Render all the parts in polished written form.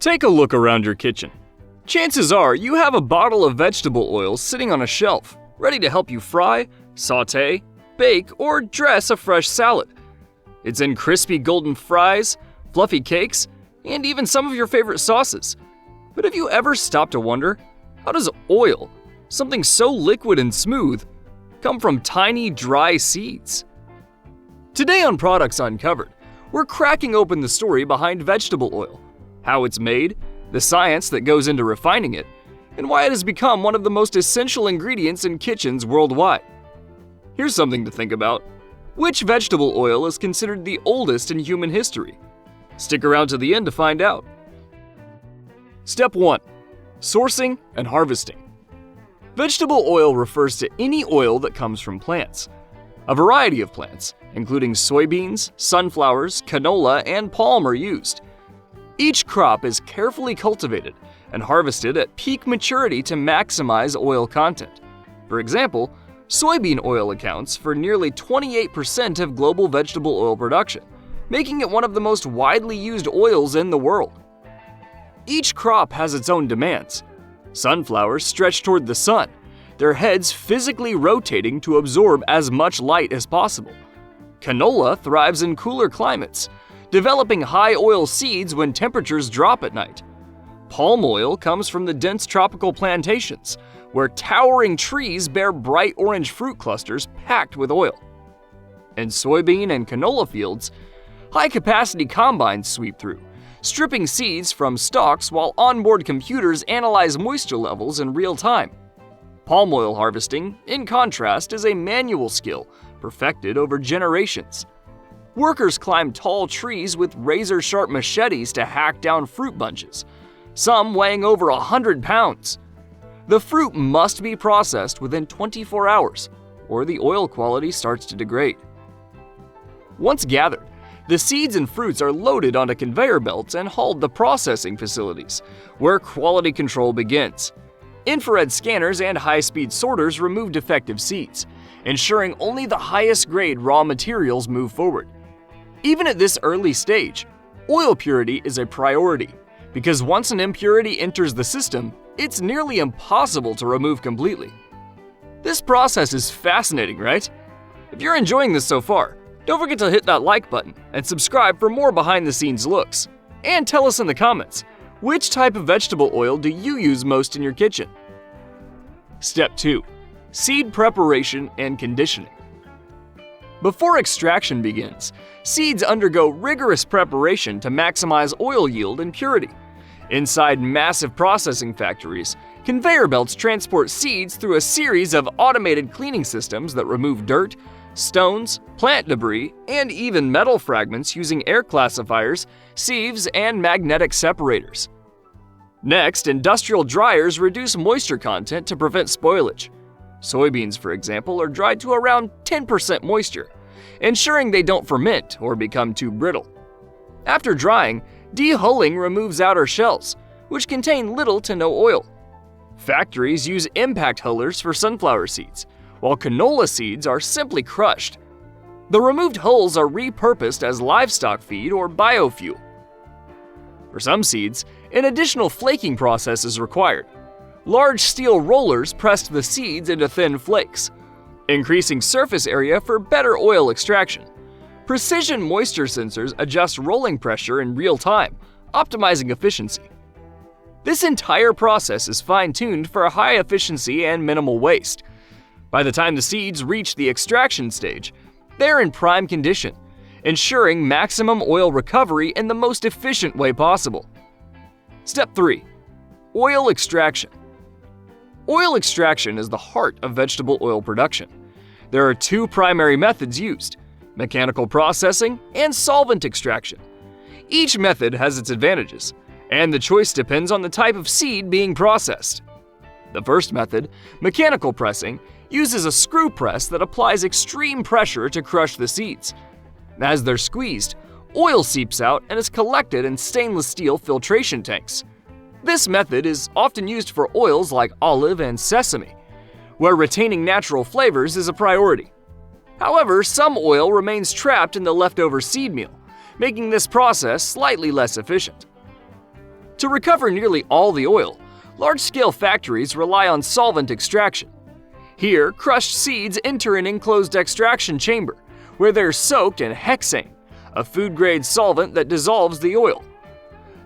Take a look around your kitchen. Chances are you have a bottle of vegetable oil sitting on a shelf, ready to help you fry, sauté, bake, or dress a fresh salad. It's in crispy golden fries, fluffy cakes, and even some of your favorite sauces. But have you ever stopped to wonder, how does oil, something so liquid and smooth, come from tiny, dry seeds? Today on Products Uncovered, we're cracking open the story behind vegetable oil, how it's made, the science that goes into refining it, and why it has become one of the most essential ingredients in kitchens worldwide. Here's something to think about. Which vegetable oil is considered the oldest in human history? Stick around to the end to find out. Step 1. Sourcing and harvesting. Vegetable oil refers to any oil that comes from plants. A variety of plants, including soybeans, sunflowers, canola, and palm are used. Each crop is carefully cultivated and harvested at peak maturity to maximize oil content. For example, soybean oil accounts for nearly 28% of global vegetable oil production, making it one of the most widely used oils in the world. Each crop has its own demands. Sunflowers stretch toward the sun, their heads physically rotating to absorb as much light as possible. Canola thrives in cooler climates, developing high oil seeds when temperatures drop at night. Palm oil comes from the dense tropical plantations, where towering trees bear bright orange fruit clusters packed with oil. In soybean and canola fields, high-capacity combines sweep through, stripping seeds from stalks while onboard computers analyze moisture levels in real time. Palm oil harvesting, in contrast, is a manual skill perfected over generations. Workers climb tall trees with razor-sharp machetes to hack down fruit bunches, some weighing over 100 pounds. The fruit must be processed within 24 hours, or the oil quality starts to degrade. Once gathered, the seeds and fruits are loaded onto conveyor belts and hauled to processing facilities, where quality control begins. Infrared scanners and high-speed sorters remove defective seeds, ensuring only the highest grade raw materials move forward. Even at this early stage, oil purity is a priority, because once an impurity enters the system, it's nearly impossible to remove completely. This process is fascinating, right? If you're enjoying this so far, don't forget to hit that like button and subscribe for more behind-the-scenes looks. And tell us in the comments, which type of vegetable oil do you use most in your kitchen? Step 2. Seed preparation and conditioning. Before extraction begins, seeds undergo rigorous preparation to maximize oil yield and purity. Inside massive processing factories, conveyor belts transport seeds through a series of automated cleaning systems that remove dirt, stones, plant debris, and even metal fragments using air classifiers, sieves, and magnetic separators. Next, industrial dryers reduce moisture content to prevent spoilage. Soybeans, for example, are dried to around 10% moisture, ensuring they don't ferment or become too brittle. After drying, dehulling removes outer shells, which contain little to no oil. Factories use impact hullers for sunflower seeds, while canola seeds are simply crushed. The removed hulls are repurposed as livestock feed or biofuel. For some seeds, an additional flaking process is required. Large steel rollers press the seeds into thin flakes, increasing surface area for better oil extraction. Precision moisture sensors adjust rolling pressure in real time, optimizing efficiency. This entire process is fine-tuned for high efficiency and minimal waste. By the time the seeds reach the extraction stage, they're in prime condition, ensuring maximum oil recovery in the most efficient way possible. Step 3. Oil extraction. Oil extraction is the heart of vegetable oil production. There are two primary methods used: mechanical processing and solvent extraction. Each method has its advantages, and the choice depends on the type of seed being processed. The first method, mechanical pressing, uses a screw press that applies extreme pressure to crush the seeds. As they're squeezed, oil seeps out and is collected in stainless steel filtration tanks. This method is often used for oils like olive and sesame, where retaining natural flavors is a priority. However, some oil remains trapped in the leftover seed meal, making this process slightly less efficient. To recover nearly all the oil, large-scale factories rely on solvent extraction. Here, crushed seeds enter an enclosed extraction chamber, where they're soaked in hexane, a food-grade solvent that dissolves the oil.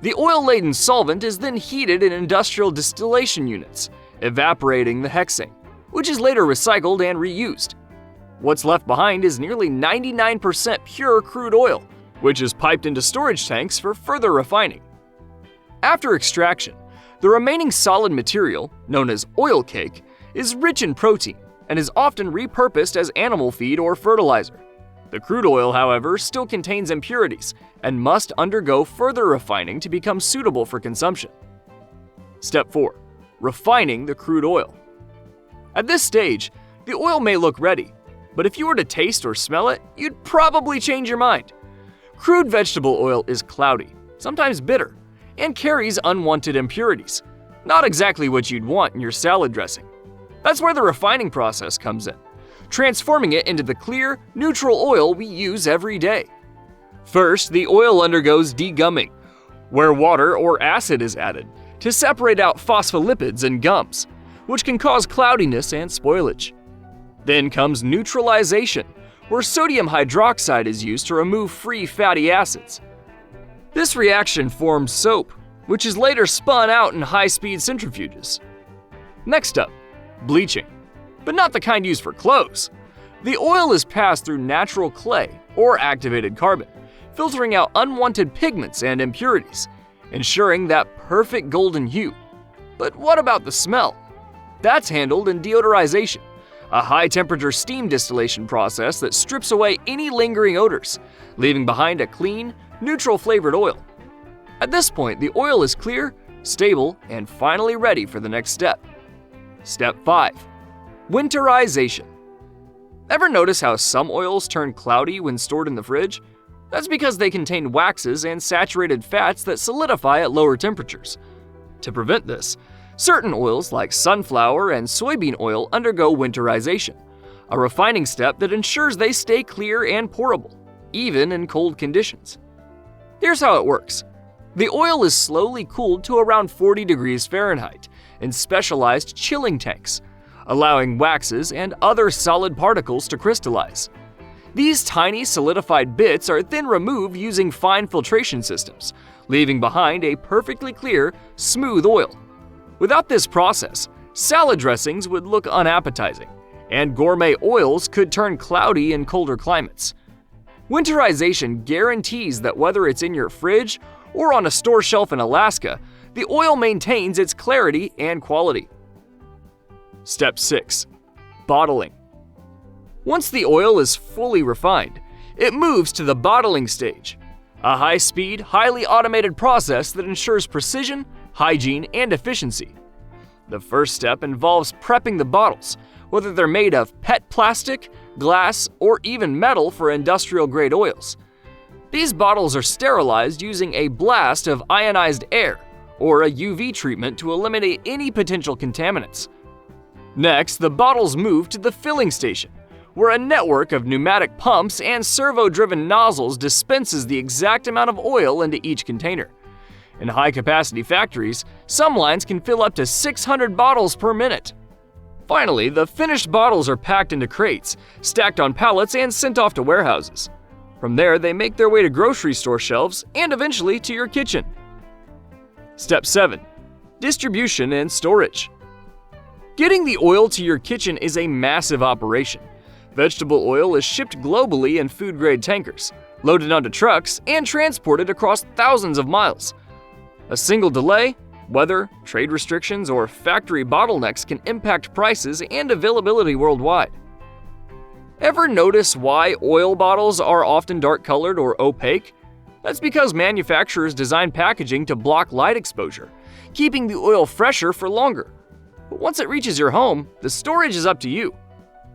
The oil-laden solvent is then heated in industrial distillation units, evaporating the hexane, which is later recycled and reused. What's left behind is nearly 99% pure crude oil, which is piped into storage tanks for further refining. After extraction, the remaining solid material, known as oil cake, is rich in protein and is often repurposed as animal feed or fertilizer. The crude oil, however, still contains impurities and must undergo further refining to become suitable for consumption. Step 4. Refining the crude oil. At this stage, the oil may look ready, but if you were to taste or smell it, you'd probably change your mind. Crude vegetable oil is cloudy, sometimes bitter, and carries unwanted impurities. Not exactly what you'd want in your salad dressing. That's where the refining process comes in, transforming it into the clear, neutral oil we use every day. First, the oil undergoes degumming, where water or acid is added to separate out phospholipids and gums, which can cause cloudiness and spoilage. Then comes neutralization, where sodium hydroxide is used to remove free fatty acids. This reaction forms soap, which is later spun out in high-speed centrifuges. Next up, bleaching, but not the kind used for clothes. The oil is passed through natural clay or activated carbon, filtering out unwanted pigments and impurities, ensuring that perfect golden hue. But what about the smell? That's handled in deodorization, a high-temperature steam distillation process that strips away any lingering odors, leaving behind a clean, neutral-flavored oil. At this point, the oil is clear, stable, and finally ready for the next step. Step 5. Winterization. Ever notice how some oils turn cloudy when stored in the fridge? That's because they contain waxes and saturated fats that solidify at lower temperatures. To prevent this, certain oils like sunflower and soybean oil undergo winterization, a refining step that ensures they stay clear and pourable, even in cold conditions. Here's how it works. The oil is slowly cooled to around 40 degrees Fahrenheit in specialized chilling tanks, allowing waxes and other solid particles to crystallize. These tiny solidified bits are then removed using fine filtration systems, leaving behind a perfectly clear, smooth oil. Without this process, salad dressings would look unappetizing, and gourmet oils could turn cloudy in colder climates. Winterization guarantees that whether it's in your fridge or on a store shelf in Alaska, the oil maintains its clarity and quality. Step 6. Bottling. Once the oil is fully refined, it moves to the bottling stage, a high-speed, highly automated process that ensures precision, hygiene, and efficiency. The first step involves prepping the bottles, whether they're made of PET plastic, glass, or even metal for industrial-grade oils. These bottles are sterilized using a blast of ionized air or a UV treatment to eliminate any potential contaminants. Next, the bottles move to the filling station, where a network of pneumatic pumps and servo-driven nozzles dispenses the exact amount of oil into each container. In high-capacity factories, some lines can fill up to 600 bottles per minute. Finally, the finished bottles are packed into crates, stacked on pallets, and sent off to warehouses. From there, they make their way to grocery store shelves and eventually to your kitchen. Step 7. Distribution and storage. Getting the oil to your kitchen is a massive operation. Vegetable oil is shipped globally in food-grade tankers, loaded onto trucks, and transported across thousands of miles. A single delay, weather, trade restrictions, or factory bottlenecks can impact prices and availability worldwide. Ever notice why oil bottles are often dark-colored or opaque? That's because manufacturers design packaging to block light exposure, keeping the oil fresher for longer. But once it reaches your home, the storage is up to you.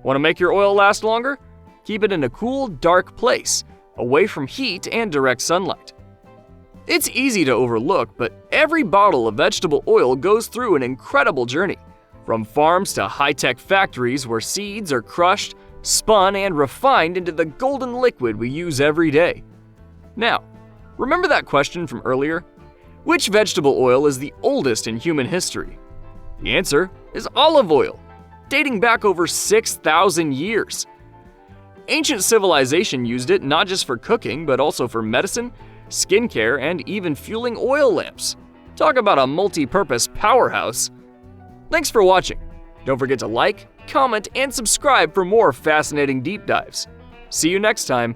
Want to make your oil last longer? Keep it in a cool, dark place, away from heat and direct sunlight. It's easy to overlook, but every bottle of vegetable oil goes through an incredible journey. From farms to high-tech factories where seeds are crushed, spun, and refined into the golden liquid we use every day. Now, remember that question from earlier? Which vegetable oil is the oldest in human history? The answer is olive oil, dating back over 6,000 years. Ancient civilization used it not just for cooking, but also for medicine, skincare, and even fueling oil lamps. Talk about a multi-purpose powerhouse. Thanks for watching. Don't forget to like, comment, and subscribe for more fascinating deep dives. See you next time.